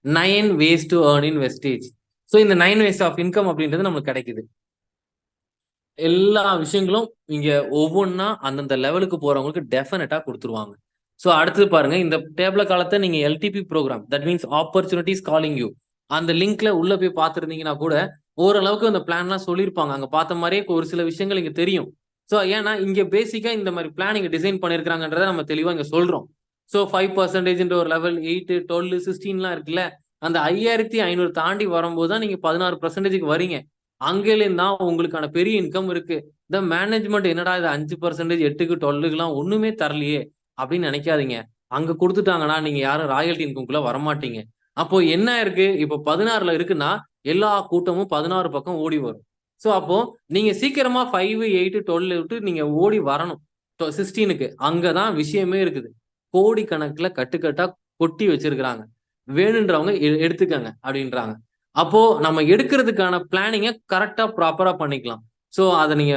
9 ways to earn in wastage. So இந்த 9 ways of income அப்படின்றது நமக்கு கிடைக்குது. எல்லா விஷயங்களும் இங்க ஒவ்வொன்னா அந்தந்த லெவலுக்கு போறவங்களுக்கு டெஃபினட்டா கொடுத்துருவாங்க. ஸோ அடுத்தது பாருங்க, இந்த டேபிள காலத்தை நீங்க LDP program, that means opportunities calling you, அந்த லிங்க்ல உள்ள போய் பார்த்துருந்தீங்கன்னா கூட ஓரளவுக்கு அந்த பிளான்லாம் சொல்லியிருப்பாங்க. அங்க பார்த்த மாதிரியே ஒரு சில விஷயங்கள் இங்க தெரியும். ஸோ ஏன்னா இங்க பேசிக்கா இந்த மாதிரி பிளான் இங்க டிசைன் பண்ணிருக்காங்கன்றத நம்ம தெளிவா இங்க சொல்றோம். ஸோ 5% ஒரு லெவல், 8, 12, 16 இருக்குல்ல, அந்த 5500 தாண்டி வரும்போது தான் நீங்க 16% வரீங்க. அங்கேருந்து தான் உங்களுக்கான பெரிய இன்கம் இருக்கு. இந்த மேனேஜ்மெண்ட் என்னடா இது 5%, 8க்கு 12க்குலாம் ஒண்ணுமே தரலையே அப்படின்னு நினைக்காதீங்க. அங்க குடுத்துட்டாங்கன்னா நீங்க யாரும் ராயல்டி இன்கம்குள்ள வரமாட்டீங்க. அப்போ என்ன இருக்கு, இப்போ 16ல இருக்குன்னா எல்லா கூட்டமும் 16 பக்கம் ஓடி வரும். ஸோ அப்போ நீங்க சீக்கிரமா 5, 8, 12 விட்டு நீங்க ஓடி வரணும். 16க்கு அங்க தான் விஷயமே இருக்குது. கோடிக்கணக்குல கட்டுக்கட்டா கொட்டி வச்சிருக்கிறாங்க. வேணுன்றவங்க எடுத்துக்கங்க அப்படின்றாங்க. அப்போ நம்ம எடுக்கிறதுக்கான பிளானிங்க கரெக்டா ப்ராப்பரா பண்ணிக்கலாம். ஸோ அத நீங்க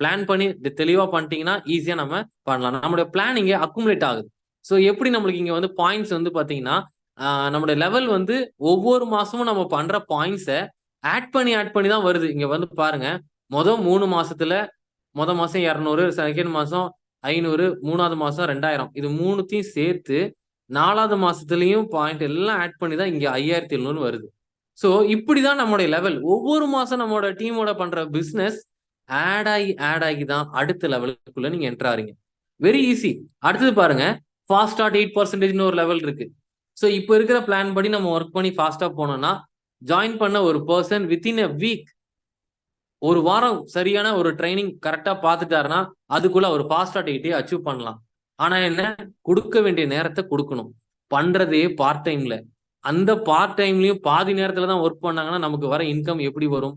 பிளான் பண்ணி தெளிவா பண்ணிட்டீங்கன்னா ஈஸியா நம்ம பண்ணலாம். நம்முடைய பிளான் இங்க அக்குமுலேட் ஆகுது. ஸோ எப்படி நம்மளுக்கு இங்க வந்து பாயிண்ட்ஸ் வந்து பாத்தீங்கன்னா, நம்முடைய லெவல் வந்து ஒவ்வொரு மாசமும் நம்ம பண்ற பாயிண்ட்ஸ ஆட் பண்ணி தான் வருது. இங்க வந்து பாருங்க, மொத 3 மாசத்துல மாசம் 200, செகண்ட் மாசம் 500, 3வது மாசம் 2000. இது 3த்தையும் சேர்த்து 4வது மாசத்துலயும் பாயிண்ட் எல்லாம் ஆட் பண்ணி தான் இங்க 5700 வருது. சோ இப்படிதான் நம்முடைய லெவல். ஒவ்வொரு மாசம் நம்மோட டீமோட பண்ற பிசினஸ் ஆட் ஆகி தான் அடுத்த லெவலுக்குள்ள நீங்க என்டர் ஆறீங்க. Very easy. அடுத்தது பாருங்க, ஃபாஸ்ட் ஸ்டார்ட் 8%ன்னு ஒரு லெவல் இருக்கு. சோ இப்ப இருக்கிற பிளான் படி நம்ம ஒர்க் பண்ணி ஃபாஸ்டா போனோம்னா, ஜாயின் பண்ண ஒரு பர்சன் வித்தின் எ வீக், ஒரு வாரம் சரியான ஒரு ட்ரைனிங் கரெக்டா பாத்துட்டாருன்னா அதுக்குள்ள ஒரு ஃபாஸ்டா 8 அச்சீவ் பண்ணலாம். ஆனா என்ன, கொடுக்க வேண்டிய நேரத்தை கொடுக்கணும். பண்றதே பார்ட் டைம்ல. அந்த பார்ட் டைம்லயும் பாதி நேரத்துல தான் ஒர்க் பண்ணாங்கன்னா நமக்கு வர இன்கம் எப்படி வரும்?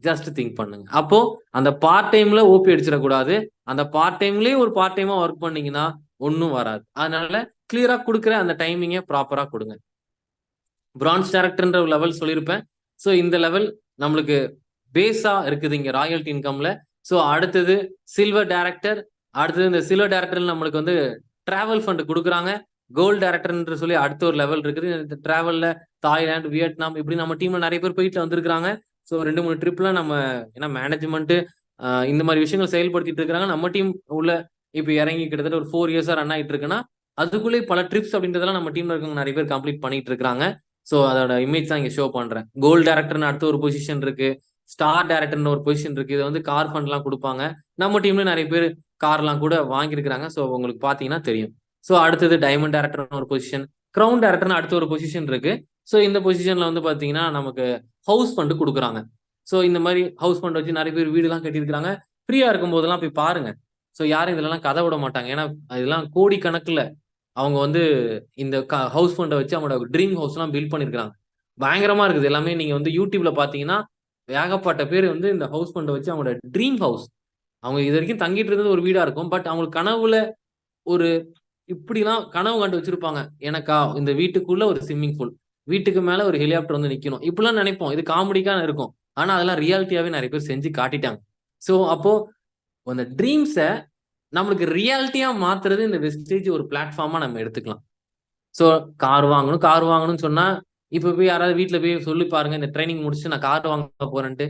ஜஸ்ட் திங்க் பண்ணுங்க. அப்போ அந்த பார்ட் டைம்ல ஓபி அடிச்சிடக்கூடாது. அந்த பார்ட் டைம்லயே ஒரு பார்ட் டைமா ஒர்க் பண்ணீங்கன்னா ஒன்னும் வராது. அதனால கிளியரா கொடுக்குற அந்த டைமிங்க ப்ராப்பரா கொடுங்க. பிரான்ஸ் டைரக்டர்ன்ற ஒரு லெவல் சொல்லியிருப்பேன். ஸோ இந்த லெவல் நம்மளுக்கு பேஸா இருக்குது இங்க ராயல்டி இன்கம்ல. ஸோ அடுத்தது சில்வர் டைரக்டர். அடுத்தது இந்த சில்வர் டைரக்டர்ல நம்மளுக்கு வந்து டிராவல் ஃபண்ட் கொடுக்குறாங்க. கோல்டு டைரக்டர்ன்ற சொல்லி அடுத்த ஒரு லெவல் இருக்குது. இந்த டிராவல்ல தாய்லாந்து, வியட்நாம் இப்படி நம்ம டீம்ல நிறைய பேர் போயிட்டு வந்திருக்காங்க. ஸோ 2-3 ட்ரிப்ல நம்ம ஏன்னா மேனேஜ்மெண்ட் இந்த மாதிரி விஷயங்கள் செயல்படுத்திட்டு இருக்காங்க. நம்ம டீம் உள்ள இப்ப இறங்கி கிட்டத்தட்ட ஒரு 4 இயர்ஸா ரன் ஆயிட்டு இருக்குன்னா அதுக்குள்ளே பல ட்ரிப்ஸ் அப்படின்றதெல்லாம் நம்ம டீம்ல இருக்கவங்க நிறைய பேர் கம்ப்ளீட் பண்ணிட்டு இருக்காங்க. ஸோ அதோட இமேஜ் தான் இங்க ஷோ பண்றேன். கோல்டு டைரக்டர்னு அடுத்த ஒரு பொசிஷன் இருக்கு. ஸ்டார் டைரக்டர்னு ஒரு பொசிஷன் இருக்கு. இது வந்து கார் ஃபண்ட் எல்லாம் கொடுப்பாங்க. நம்ம டீம்ல நிறைய பேர் கார்லாம் கூட வாங்கியிருக்கிறாங்க. ஸோ உங்களுக்கு பாத்தீங்கன்னா தெரியும். ஸோ அடுத்தது டைமண்ட் டைரக்டர்னு ஒரு பொசிஷன், கிரவுன் டைரக்டர்னு அடுத்த ஒரு பொசிஷன் இருக்கு. ஸோ இந்த பொசிஷன்ல வந்து பாத்தீங்கன்னா நமக்கு ஹவுஸ் ஃபண்ட் கொடுக்குறாங்க. ஸோ இந்த மாதிரி ஹவுஸ் ஃபண்ட் வச்சு நிறைய பேர் வீடு எல்லாம் கட்டியிருக்காங்க. ஃப்ரீயா இருக்கும் போதெல்லாம் போய் பாருங்க. ஸோ யாரும் இதெல்லாம் கதை விட மாட்டாங்க. ஏன்னா இதெல்லாம் கோடி கணக்குல அவங்க வந்து இந்த ஹவுஸ் ஃபண்டை வச்சு அவங்களோட ட்ரீம் ஹவுஸ் எல்லாம் பில்ட் பண்ணிருக்காங்க. பயங்கரமா இருக்குது. எல்லாமே நீங்க வந்து யூடியூப்ல பாத்தீங்கன்னா ஏகப்பட்ட பேர் வந்து இந்த ஹவுஸ் ஃபண்டை வச்சு அவங்களோட ட்ரீம் ஹவுஸ், அவங்க இது வரைக்கும் தங்கிட்டு இருந்தது ஒரு வீடா இருக்கும். பட் அவங்களுக்கு கனவுல ஒரு இப்படிலாம் கனவு கண்டு வச்சிருப்பாங்க. எனக்கா இந்த வீட்டுக்குள்ள ஒரு ஸ்விம்மிங் பூல், வீட்டுக்கு மேல ஒரு ஹெலிகாப்டர் வந்து நிக்கணும், இப்படிலாம் நினைப்போம். இது காமெடிக்கான இருக்கும். ஆனா அதெல்லாம் ரியாலிட்டியாவே நிறைய பேர் செஞ்சு காட்டிட்டாங்க. சோ அப்போ அந்த ட்ரீம்ஸை நம்மளுக்கு ரியாலிட்டியா மாத்துறது இந்த வெஸ்டேஜ் ஒரு பிளாட்ஃபார்மா நம்ம எடுத்துக்கலாம். ஸோ கார் வாங்கணும்னு சொன்னா இப்ப போய் யாராவது வீட்டுல போய் சொல்லி பாருங்க, இந்த ட்ரைனிங் முடிச்சு நான் கார் வாங்க போறேன்ட்டு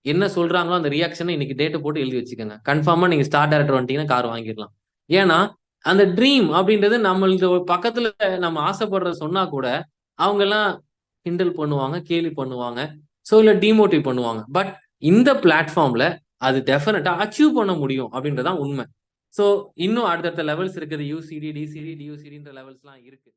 என்ன சொல்றாங்களோ அந்த ரியாக்ஷனை இன்னைக்கு டேட்டை போட்டு எழுதி வச்சுக்கோங்க. கன்ஃபார்மா நீங்க ஸ்டார் டைரக்டர் வந்துட்டீங்கன்னா கார் வாங்கிடலாம். ஏன்னா அந்த ட்ரீம் அப்படின்றது நம்மளுக்கு பக்கத்துல நம்ம ஆசைப்படுறத சொன்னா கூட அவங்க எல்லாம் கிண்டல் பண்ணுவாங்க, கேலி பண்ணுவாங்க, ஸோ இல்ல டிமோட்டிவ் பண்ணுவாங்க. பட் இந்த பிளாட்ஃபார்ம்ல அது டெஃபினட்டா அச்சீவ் பண்ண முடியும் அப்படின்றதான் உண்மை. ஸோ இன்னும் அடுத்தடுத்த லெவல்ஸ் இருக்குது. யூசிடி, டிசிடி, டியூசிடின்ற லெவல்ஸ்லாம் இருக்கு.